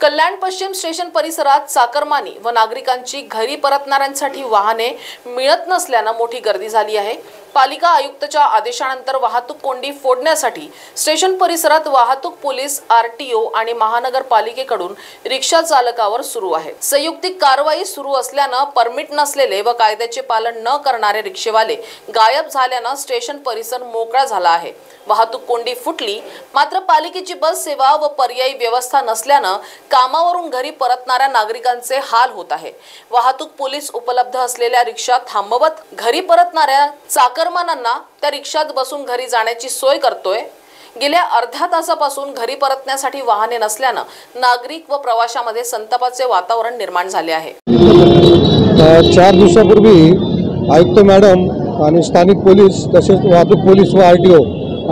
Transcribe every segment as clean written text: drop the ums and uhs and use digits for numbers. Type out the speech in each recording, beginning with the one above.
कल्याण पश्चिम स्टेशन परिसरात चाकरमानी व नागरिकांची घरी परतणाऱ्यांसाठी वाहने मिळत नसल्याने मोठी गर्दी झाली आहे। पालिका आयुक्तच्या आदेशानंतर वाहतूक कोंडी फोडण्यासाठी स्टेशन परिसरात वाहतूक पोलीस, आरटीओ आणि महानगरपालिकेकडून रिक्षा चालकावर सुरू आहे। संयुक्तिक कारवाई सुरू असल्याने परमिट नसलेले व कायद्याचे पालन न करणारे रिक्षेवाले गायब झाल्याने स्टेशन परिसर मोकळा झाला आहे। वाहतूक कोंडी फुटली, मात्र पालिकेची बस सेवा व पर्यायी व्यवस्था नसल्याने कामावरून घरी परतणाऱ्या नागरिकांचे हाल होत आहे। वाहतूक पोलीस उपलब्ध असलेल्या रिक्षा थांबवत घरी परतणाऱ्या चाकरमानांना त्या रिक्षात बसून घरी जाण्याची सोय करतोय। गेल्या अर्ध्या तासापासून घरी परतण्यासाठी वाहने नसल्याने नागरिक व प्रवाशांमध्ये संतापाचे वातावरण निर्माण झाले आहे। 4 दिवसापूर्वी आयुक्त मॅडम आणि स्थानिक पोलीस तसेच वाहतूक पोलीस व आरटीओ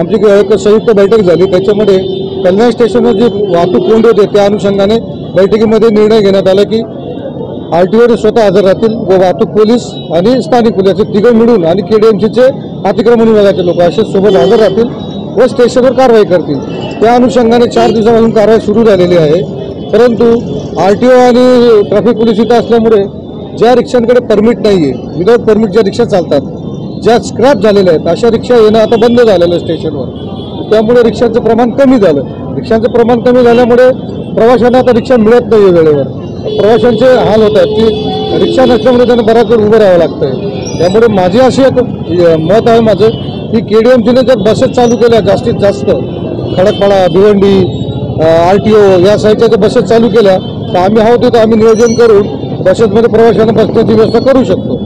आमची एक संयुक्त बैठक झाली। त्याच्यामध्ये कल्याण स्टेशनवर जी वाहतूक कोंडी होते त्या अनुषंगाने बैठकीमध्ये निर्णय घेण्यात आला की आरटीओ स्वतः हजर राहतील व वाहतूक पोलीस आणि स्थानिक पोलीस असे तिघं मिळून आणि केडीएमसीचे अतिक्रमण विभागाचे लोक असे सोबत हजर राहतील व स्टेशनवर कारवाई करतील। त्या अनुषंगाने 4 दिवसापासून कारवाई सुरू झालेली आहे। परंतु आरटीओ आणि ट्रॅफिक पोलीस इथं असल्यामुळे ज्या रिक्षांकडे परमिट नाही आहे, विदाऊट परमिट ज्या रिक्षा चालतात, ज्या स्क्रॅप झालेल्या आहेत अशा रिक्षा येणं आता बंद झालेलं स्टेशनवर। त्यामुळे रिक्षांचं प्रमाण कमी झालं। रिक्षांचं प्रमाण कमी झाल्यामुळे प्रवाशांना आता रिक्षा मिळत नाही वेळेवर। प्रवाशांचे हाल होतात की रिक्षा नसल्यामुळे त्यांना बराच वेळ उभं राहावं लागतंय। त्यामुळे माझी अशी एक मत आहे माझं की केडीएमसीने जर बसेस चालू केल्या जास्तीत जास्त खडकपाडा, भिवंडी, आरटीओ या साईडच्या जर बसेस चालू केल्या तर आम्ही आहोत तिथं आम्ही नियोजन करून बसेसमध्ये प्रवाशांना बसण्याची व्यवस्था करू शकतो।